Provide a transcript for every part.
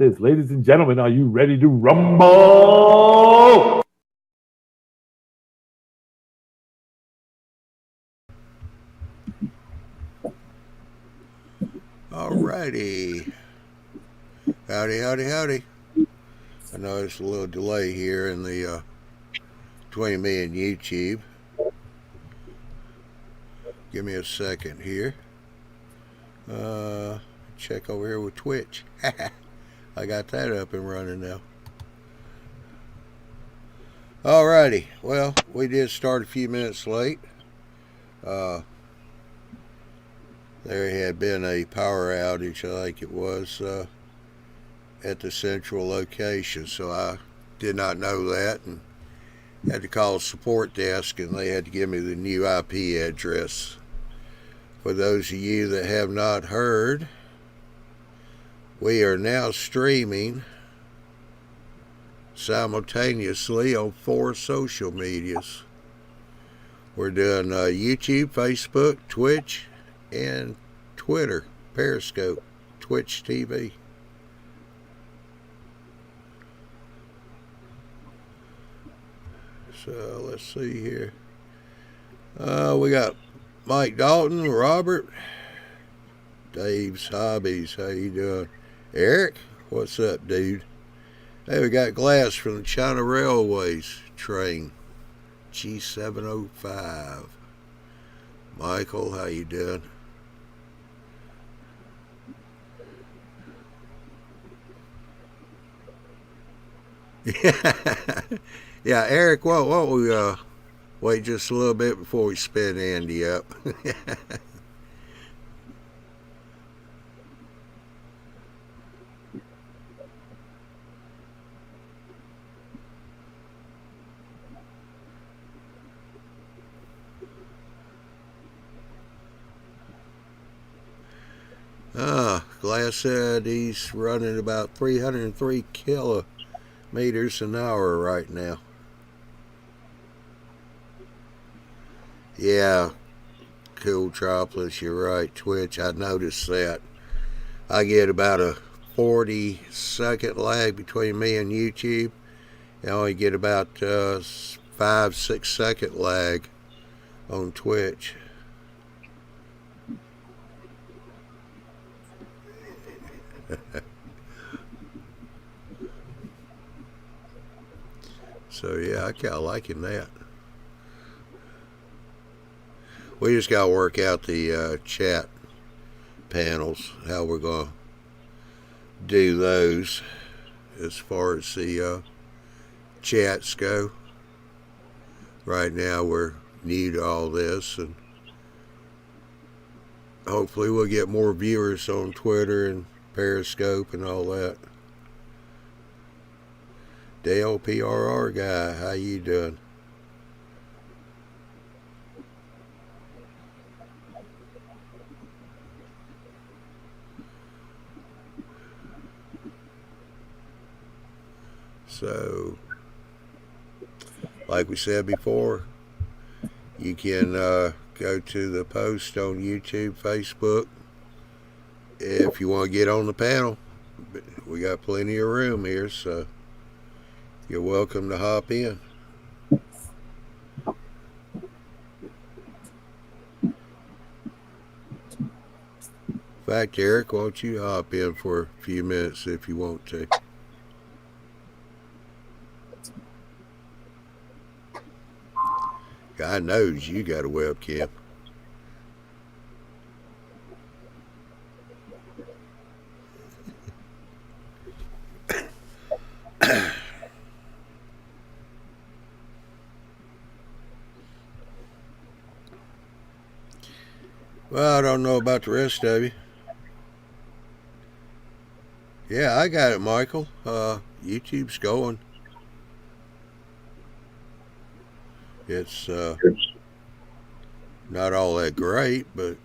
this. Ladies and gentlemen, are you ready to rumble? Alrighty. Howdy, howdy, howdy. I know there's a little delay here in the between me and YouTube. Give me a second here. Check over here with Twitch. I got that up and running now. Alrighty. Well, we did start a few minutes late. There had been a power outage, I think it was, at the central location, so I did not know that and had to call the support desk, and they had to give me the new IP address. For those of you that have not heard, we are now streaming simultaneously on 4 social medias. We're doing YouTube, Facebook, Twitch, and Twitter, Periscope, Twitch TV. So let's see here. We got Mike Dalton, Robert, Dave's Hobbies. How you doing? Eric, what's up, dude? Hey, we got Glass from the China Railways train, G705. Michael, how you doing? Yeah, Eric, why don't we wait just a little bit before we spin Andy up? Glass said he's running about 303 kilometers an hour right now. Yeah, Cool Droplets, you're right. Twitch, I noticed that. I get about a 40-second lag between me and YouTube. I only get about 5-6 second lag on Twitch. So yeah, I kind of liking that. We just got to work out the chat panels, how we're going to do those as far as the chats go. Right now we're new to all this, and hopefully we'll get more viewers on Twitter and Periscope and all that. Dale PRR guy, how you doing? So, like we said before, you can go to the post on YouTube, Facebook, if you want to get on the panel. We got plenty of room here, so you're welcome to hop in. In fact, Eric, why don't you hop in for a few minutes if you want to? God knows you got a webcam. Well, I don't know about the rest of you. Yeah, I got it, Michael. YouTube's going. It's not all that great, but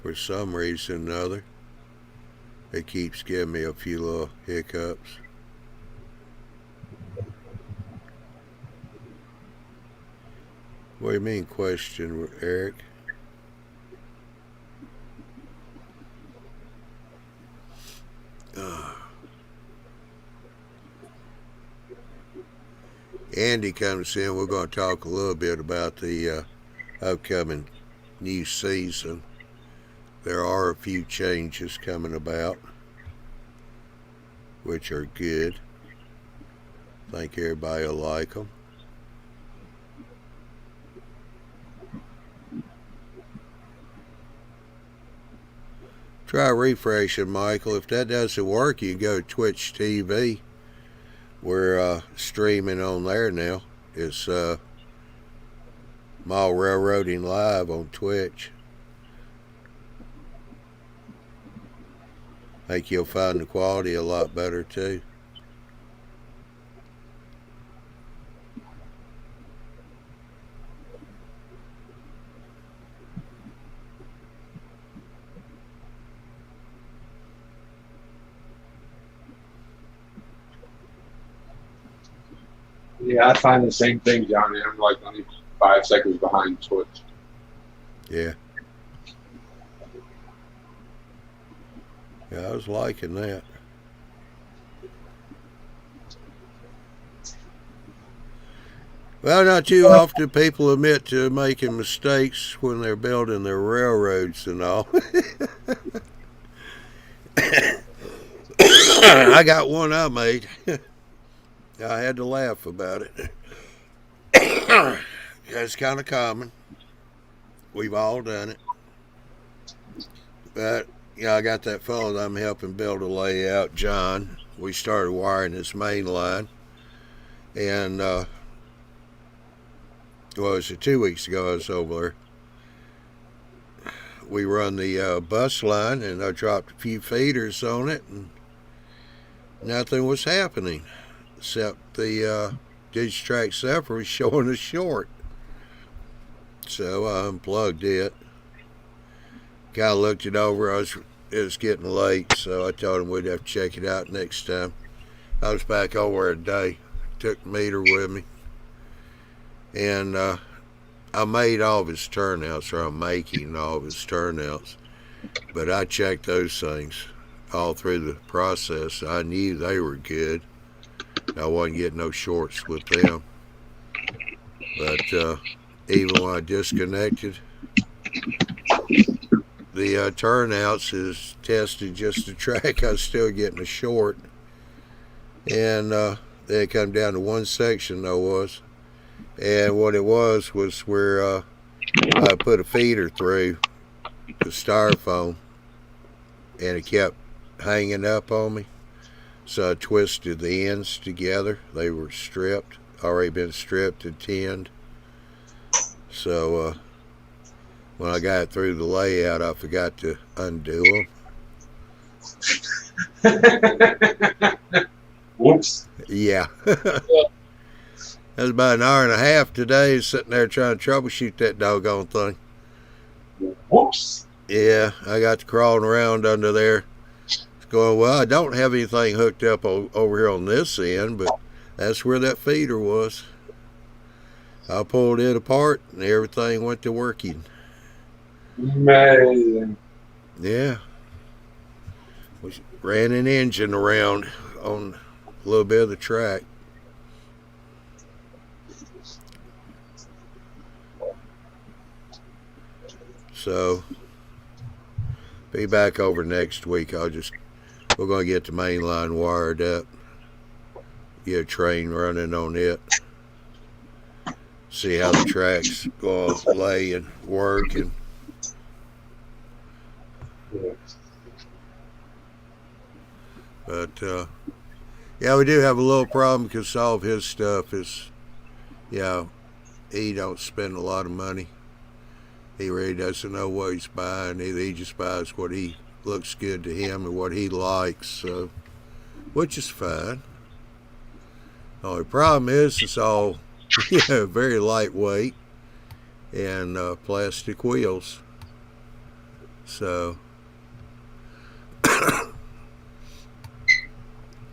for some reason or another, it keeps giving me a few little hiccups. What do you mean, question, Eric? Andy comes in, we're going to talk a little bit about the upcoming new season. There are a few changes coming about, which are good. I think everybody will like them. Try refreshing, Michael. If that doesn't work, you go to Twitch TV. We're streaming on there now. It's Mile Railroading Live on Twitch. I think you'll find the quality a lot better too. Yeah, I find the same thing, Johnny. I'm like only 5 seconds behind Twitch. Yeah. Yeah, I was liking that. Well, not too often people admit to making mistakes when they're building their railroads and all. I got one I made. I had to laugh about it. It's kind of common. We've all done it. But, yeah, I got that fellow that I'm helping build a layout, John. We started wiring his main line. And, well, it was 2 weeks ago I was over there. We run the bus line, and I dropped a few feeders on it, and nothing was happening. Except the Digitrack Zephyr was showing us short. So I unplugged it. Guy looked it over. It was getting late, so I told him we'd have to check it out next time. I was back over a day. Took the meter with me. And I made all of his turnouts, or I'm making all of his turnouts. But I checked those things all through the process. I knew they were good. I wasn't getting no shorts with them. But even when I disconnected, the turnouts is tested just the track. I was still getting a short. And they had come down to one section, though, was. And what it was where I put a feeder through the styrofoam, and it kept hanging up on me. So I twisted the ends together. They were stripped, already been stripped and tinned. So when I got through the layout, I forgot to undo them. Whoops. Yeah. That was about an hour and a half today sitting there trying to troubleshoot that doggone thing. Whoops. Yeah, I got to crawling around under there. Going, well, I don't have anything hooked up over here on this end, but that's where that feeder was. I pulled it apart and everything went to working. Amazing. Yeah. We ran an engine around on a little bit of the track. So, be back over next week. We're going to get the main line wired up, get a train running on it, see how the tracks go lay and work. And but yeah, we do have a little problem because all of his stuff is, he don't spend a lot of money. He really doesn't know what he's buying. He just buys what he looks good to him and what he likes, so, which is fine. The only problem is it's all very lightweight and plastic wheels. So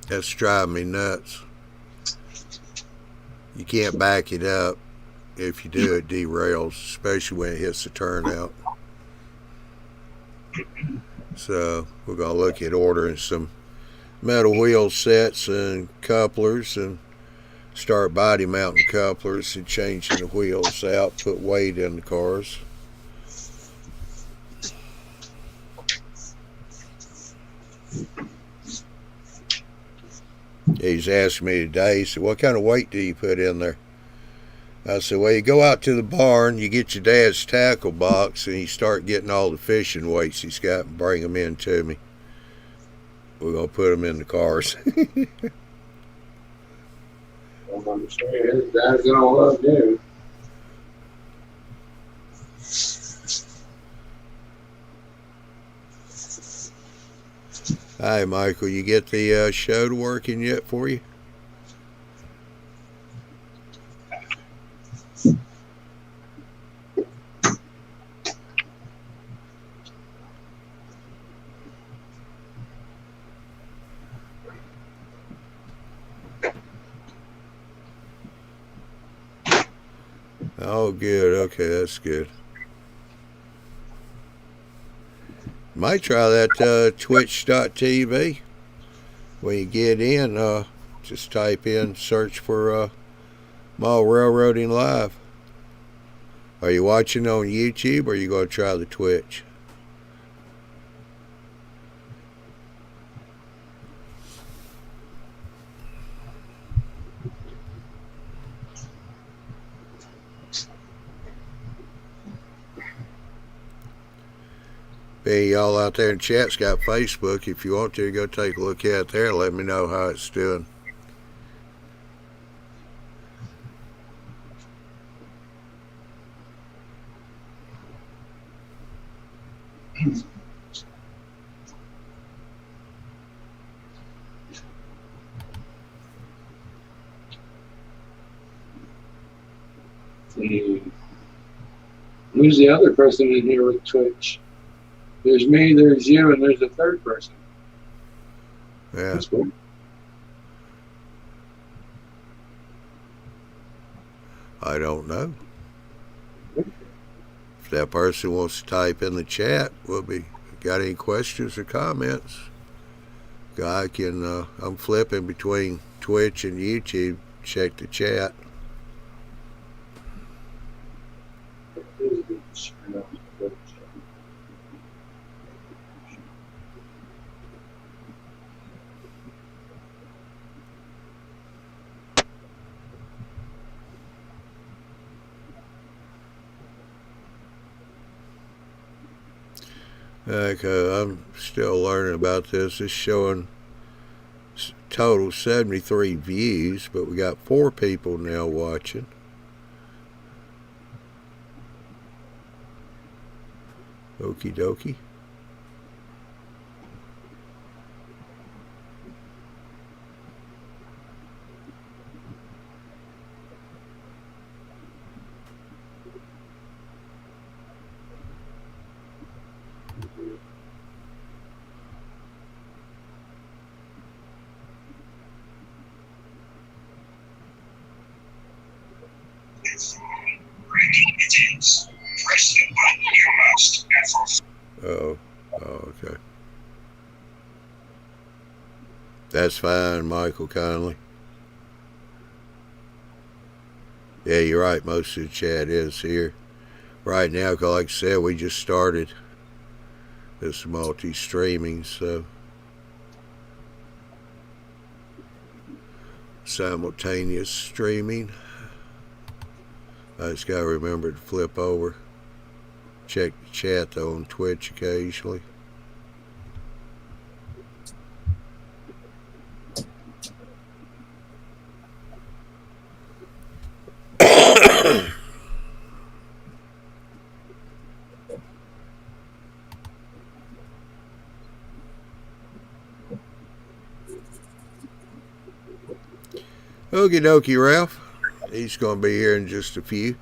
that's driving me nuts. You can't back it up. If you do, it derails, especially when it hits the turnout. So we're going to look at ordering some metal wheel sets and couplers, and start body mounting couplers and changing the wheels out, put weight in the cars. He's asking me today, he said, what kind of weight do you put in there? I said, well, you go out to the barn, you get your dad's tackle box, and you start getting all the fishing weights he's got and bring them in to me. We're going to put them in the cars. I don't understand. His dad's gonna love you. Hi, Michael, you get the show to working yet for you? Oh, good. Okay, that's good. Might try that twitch.tv. When you get in, just type in, search for Mall Railroading Live. Are you watching on YouTube or are you going to try the Twitch? Hey, y'all out there in chat's got Facebook. If you want to, go take a look at it there. Let me know how it's doing. Who's the other person in here with Twitch? There's me, there's you, and there's a third person. Yeah. That's cool. I don't know. If that person wants to type in the chat, we'll be got any questions or comments. I can I'm flipping between Twitch and YouTube. Check the chat. Okay, I'm still learning about this. It's showing total 73 views, but we got 4 people now watching. Okie dokie. Oh, okay. That's fine, Michael Conley. Yeah, you're right. Most of the chat is here right now. Because like I said, we just started this multi-streaming, so simultaneous streaming. I just got to remember to flip over. Check the chat though on Twitch occasionally. Okie dokie, Ralph. He's going to be here in just a few.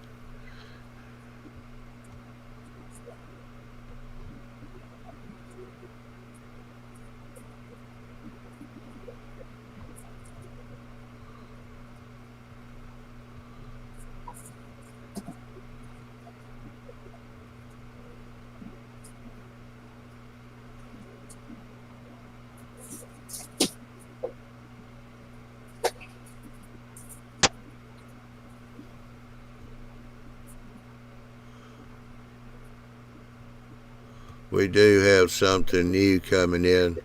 We do have something new coming in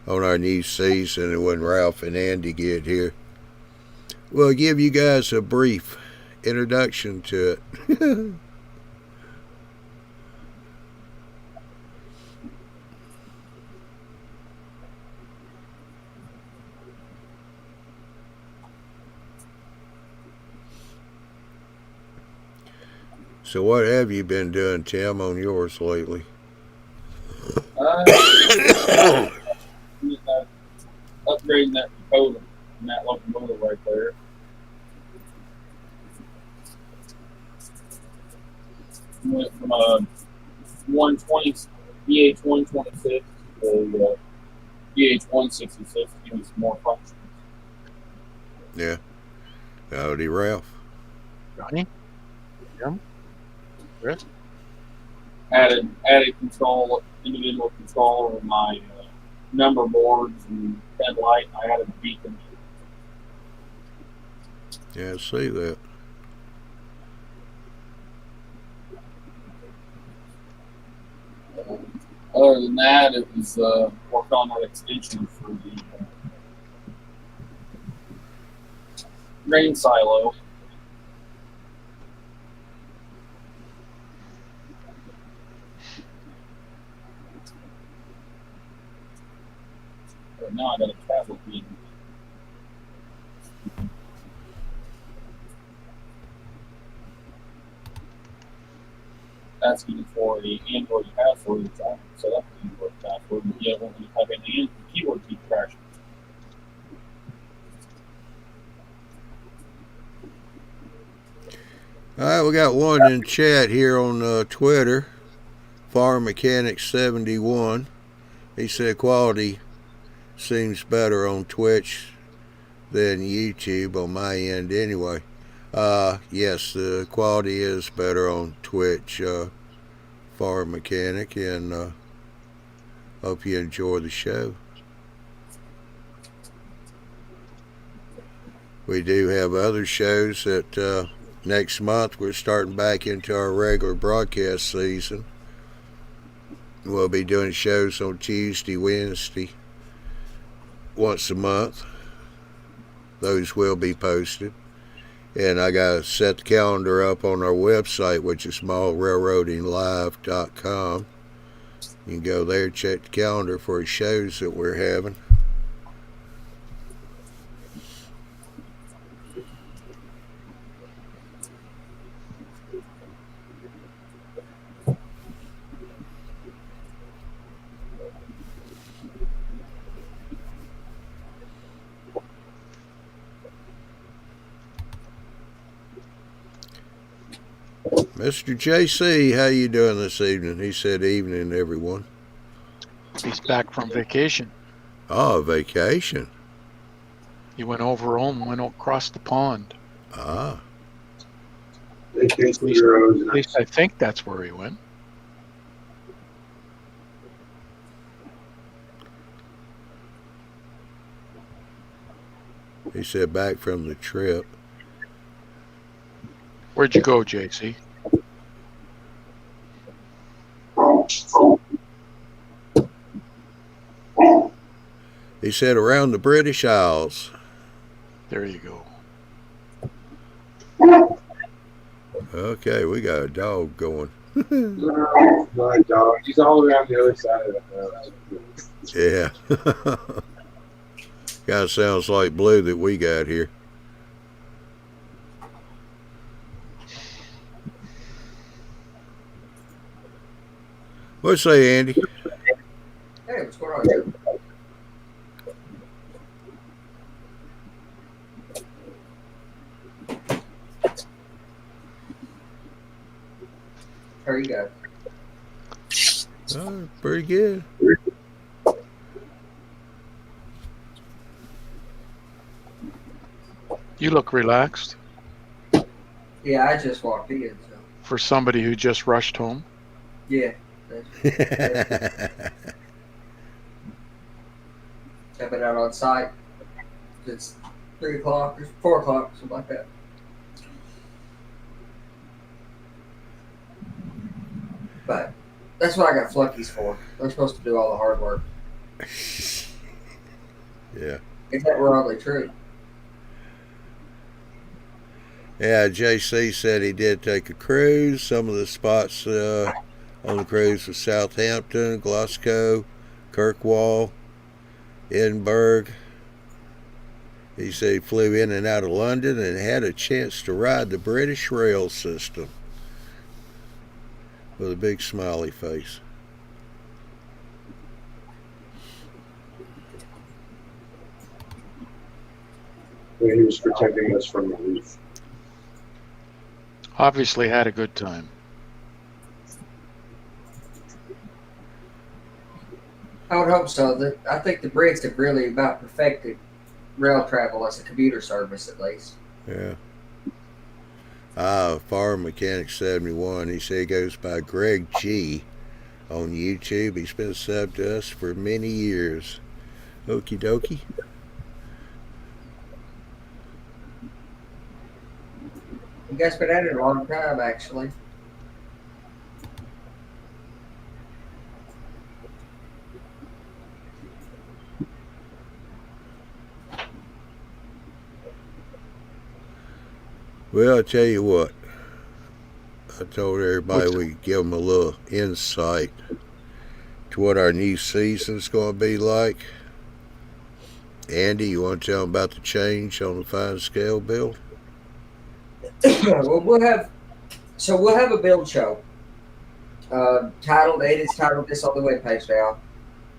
on our new season, and when Ralph and Andy get here, we'll give you guys a brief introduction to it. So what have you been doing, Tim, on yours lately? Upgrading that Dakota and that locomotive right there. Went from a 120 BH 126 to BH 166. Give me some more functions. Yeah. Howdy, Ralph. Johnny? Jim? Chris? Added control, individual control of my number boards and headlight. I added a beacon. Yeah, I see that. Other than that, it was worked on that extension for the grain silo. But now I got a tablet meeting. Asking for a Android password, which I set up an Android password, but yet when you type in the keyboard keeps crashing. All right, we got one in chat here on Twitter. Farm Mechanic 71. He said quality seems better on Twitch than YouTube on my end anyway. Yes, the quality is better on Twitch, Farm Mechanic, and hope you enjoy the show. We do have other shows that next month we're starting back into our regular broadcast season. We'll be doing shows on Tuesday, Wednesday, once a month. Those will be posted. And I got to set the calendar up on our website, which is smallrailroadinglive.com. You can go there, check the calendar for the shows that we're having. Mr. JC, how you doing this evening? He said evening, everyone. He's back from vacation. Oh, vacation. He went over home, went across the pond. Ah. At least I think that's where he went. He said back from the trip. Where'd you go, JC? He said around the British Isles. There you go. Okay, we got a dog going. My dog. He's all around the other side of the house. Yeah. Kind of sounds like Blue that we got here. What'd you say, Andy? Hey, what's going on here? How are you guys? Oh, pretty good. You look relaxed Yeah, I just walked in, so for somebody who just rushed home. yeah. I've been out on site. It's 3 o'clock or 4 o'clock, something like that. But That's what I got flunkies for. They're supposed to do all the hard work. Yeah. If that were only true. Yeah, JC said he did take a cruise. Some of the spots on the cruise was Southampton, Glasgow, Kirkwall, Edinburgh. He said he flew in and out of London and had a chance to ride the British rail system with a big smiley face. He was protecting us from the roof. Obviously had a good time. I would hope so. I think the Brits have really about perfected rail travel as a commuter service, at least. Yeah. Farm Mechanic 71. He said he goes by Greg G on YouTube. He's been subbed to us for many years. Okie dokie. You guys been at it a long time, actually. Well, I tell you what. I told everybody we'd give them a little insight to what our new season's going to be like. Andy, you want to tell them about the change on the fine scale build? Well, we'll have a build show. It is titled this on the webpage now.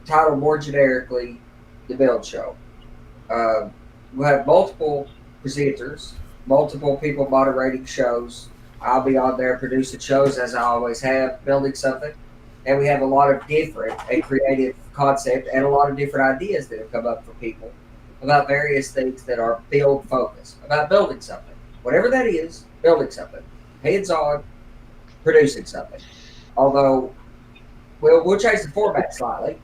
Titled more generically, the build show. We'll have multiple presenters, multiple people moderating shows. I'll be on there producing shows as I always have, building something. And we have a lot of different and creative concepts and a lot of different ideas that have come up for people about various things that are build focused, about building something. Whatever that is, building something. Hands on, producing something. Although, we'll change the format slightly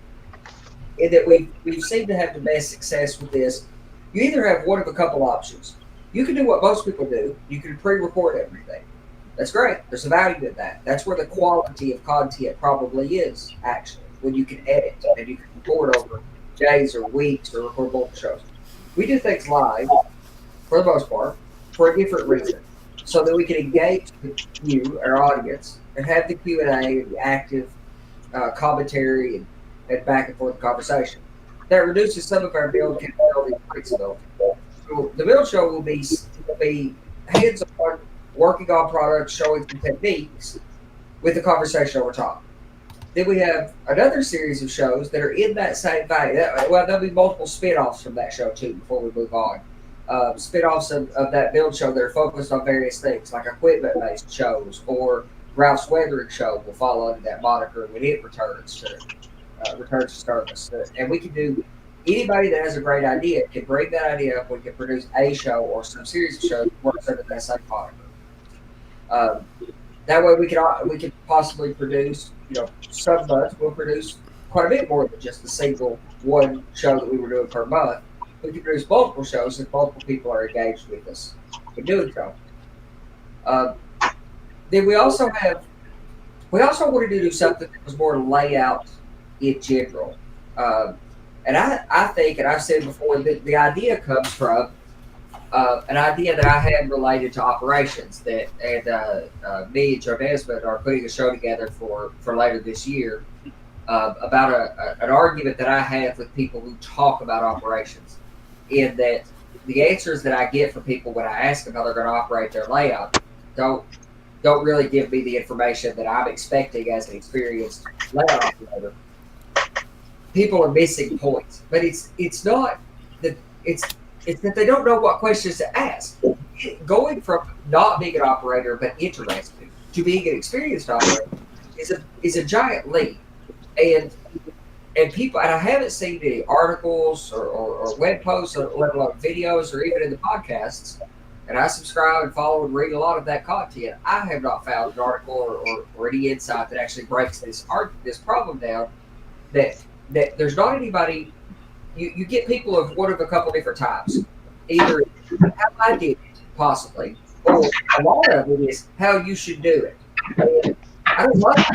in that we've seemed to have the best success with this. You either have one of a couple options. You can do what most people do. You can pre-record everything. That's great. There's a value in that. That's where the quality of content probably is, actually, when you can edit and you can record over days or weeks or record multiple shows. We do things live, for the most part, for a different reason, so that we can engage with you, our audience, and have the Q&A and the active commentary and back and forth conversation. That reduces some of our build capability and flexibility. So the build show will be hands-on, working on products, showing some techniques with the conversation over top. Then we have another series of shows that are in that same vein. Well, there'll be multiple spin-offs from that show too before we move on. Spin-offs of that build show that are focused on various things, like equipment-based shows, or Ralph's Weathering Show will fall under that moniker when it returns to service. And we can do, anybody that has a great idea can bring that idea up. We can produce a show or some series of shows that works under that same moniker. That way we can possibly produce, some months we'll produce quite a bit more than just the single one show that we were doing per month. We can produce multiple shows if multiple people are engaged with us in doing so. Then we also wanted to do something that was more layout in general. And I think, and I've said before, that the idea comes from an idea that I had related to operations. Me and Joe Desmond are putting a show together for later this year about an argument that I have with people who talk about operations. In that the answers that I get from people when I ask them how they're going to operate their layout don't really give me the information that I'm expecting as an experienced layout operator. People are missing points, but it's not that it's that they don't know what questions to ask. Going from not being an operator but interested to being an experienced operator is a giant leap, and people, and I haven't seen any articles or web posts, or let alone videos, or even in the podcasts. And I subscribe and follow and read a lot of that content. I have not found an article or any insight that actually breaks this problem down. That there's not anybody. You get people of one of a couple different types. Either how I did it, possibly, or a lot of it is how you should do it. And I don't like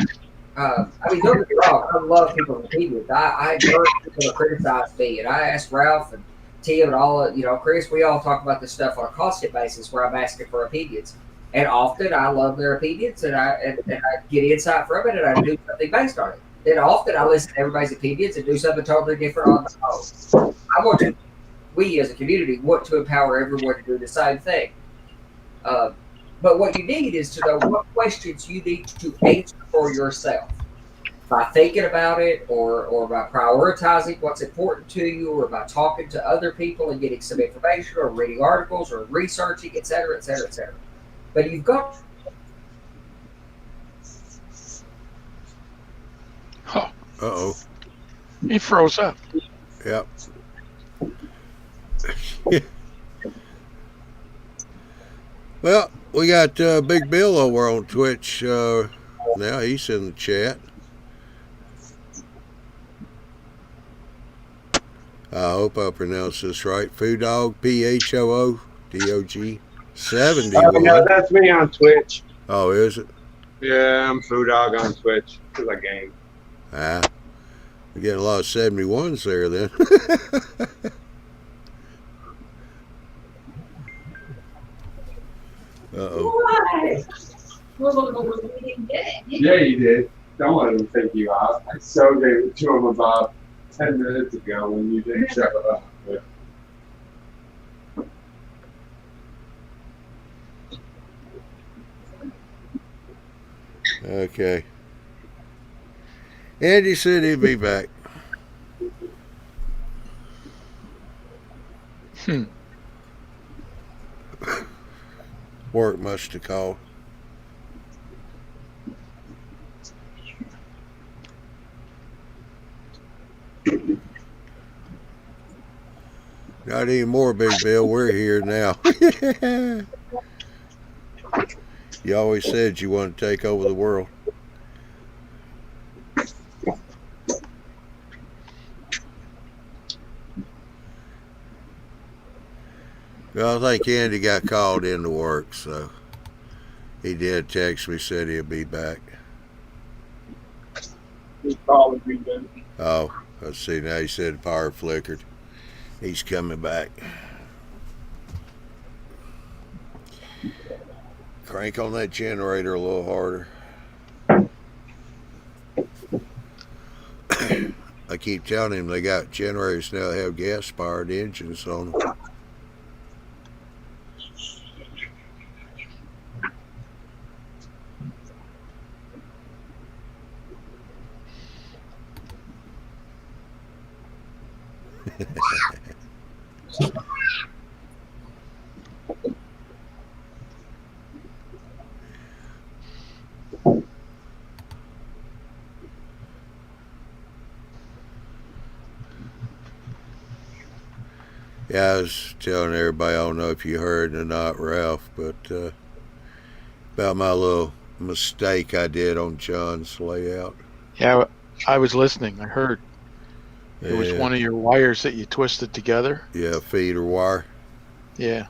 I mean, don't get me wrong. I love people's opinions. I encourage people to criticize me, and I ask Ralph and Tim and all, Chris. We all talk about this stuff on a constant basis, where I'm asking for opinions, and often I love their opinions, and I get insight from it, and I do something based on it. Then often I listen to everybody's opinions and do something totally different on my own. We as a community want to empower everyone to do the same thing. But what you need is to know what questions you need to answer for yourself by thinking about it, or by prioritizing what's important to you, or by talking to other people and getting some information, or reading articles, or researching, et cetera, et cetera, et cetera. But you've got. Uh-oh. He froze up. Yep. Well, we got Big Bill over on Twitch now. He's in the chat. I hope I pronounced this right. Foodog, PHOODOG 71. No, that's me on Twitch. Oh, is it? Yeah, I'm Food Dog on Twitch because I game. Ah, we get a lot of 71s there then. Uh-oh. Why? Well, we didn't get it. Yeah, you did. Don't let him take you out. I so gave it to him about 10 minutes ago when you didn't show up. Yeah. Okay. Andy said he'd be back. Work must have called. Not anymore, Big Bill. We're here now. You always said you want to take over the world. Well, I think Andy got called into work, so he did text me, said he'll be back. He'll probably be good. Oh, let's see. Now he said the power flickered. He's coming back. Crank on that generator a little harder. I keep telling him they got generators now that have gas-powered engines on them. Yeah, I was telling everybody, I don't know if you heard or not, Ralph, but about my little mistake I did on John's layout. Yeah, I was listening. I heard. It was Yeah. one of your wires that you twisted together. Yeah, feeder wire. Yeah.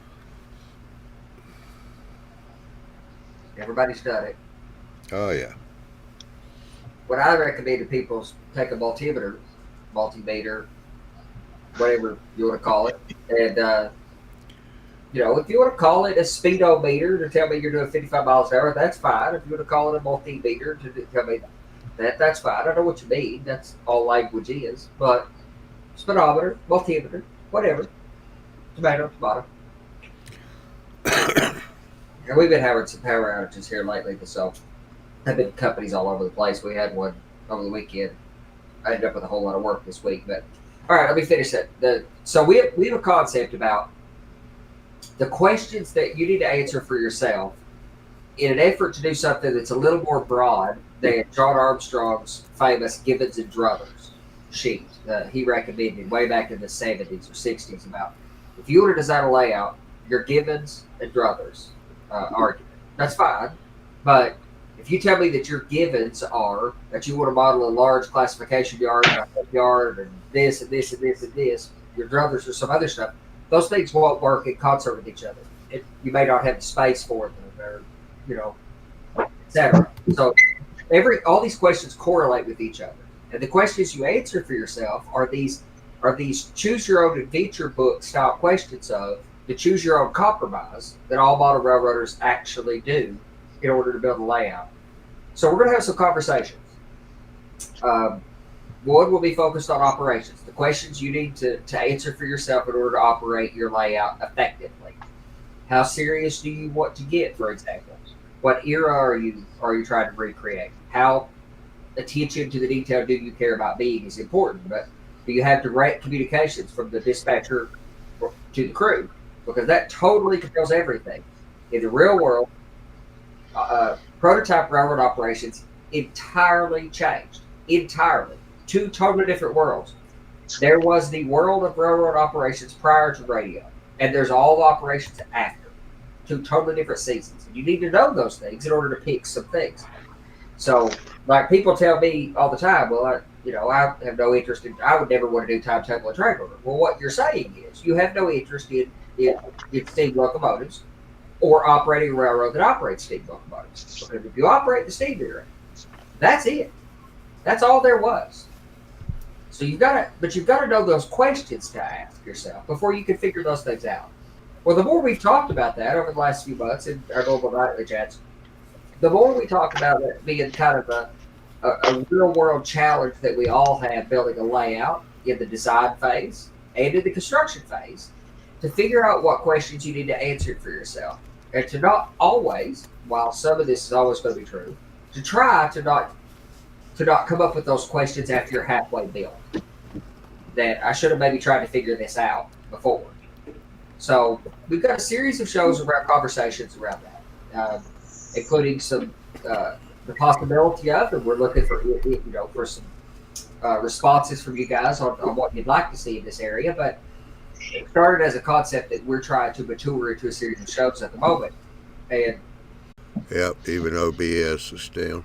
Everybody's done it. Oh, yeah. What I recommend to people is take a multimeter, whatever you want to call it, and if you want to call it a speedometer to tell me you're doing 55 miles an hour, that's fine. If you want to call it a multimeter to tell me that's fine. I know what you mean. That's all language is. But speedometer, multimeter, whatever. Tomato. And we've been having some power outages here lately, so I've been companies all over the place. We had one over the weekend. I ended up with a whole lot of work this week, but all right, let me finish that. So we have a concept about the questions that you need to answer for yourself in an effort to do something that's a little more broad than John Armstrong's famous Givens and Druthers sheet he recommended way back in the 70s or 60s about if you want to design a layout, your Givens and Druthers argument. That's fine, but if you tell me that your givens are that you want to model a large classification yard, a yard, and this and this and this and this, your druthers or some other stuff, those things won't work in concert with each other. You may not have the space for them, or etc. So all these questions correlate with each other, and the questions you answer for yourself are these choose your own adventure book style questions of the choose your own compromise that all model railroaders actually do in order to build a layout. So we're going to have some conversations. One will be focused on operations, the questions you need to answer for yourself in order to operate your layout effectively. How serious do you want to get, for example? What era are you trying to recreate? How attention to the detail do you care about being is important, but do you have direct communications from the dispatcher to the crew? Because that totally controls everything. In the real world, prototype railroad operations entirely changed. Entirely. Two totally different worlds. There was the world of railroad operations prior to radio, and there's all the operations after. Two totally different seasons. And you need to know those things in order to pick some things. So, like people tell me all the time, well, I have no interest in, I would never want to do timetable and track order. Well, what you're saying is you have no interest in steam locomotives or operating a railroad that operates steam locomotives. Because if you operate the steam era, that's it. That's all there was. So you've got to know those questions to ask yourself before you can figure those things out. Well, the more we've talked about that over the last few months in our normal nightly chats, the more we talk about it being kind of a real world challenge that we all have building a layout in the design phase and in the construction phase to figure out what questions you need to answer for yourself. And to not always, while some of this is always going to be true, to try to not come up with those questions after you're halfway built. That I should have maybe tried to figure this out before. So we've got a series of shows around conversations around that, including some the possibility of, and we're looking for some responses from you guys on what you'd like to see in this area. But it started as a concept that we're trying to mature into a series of shows at the moment. And Yep, even OBS is down.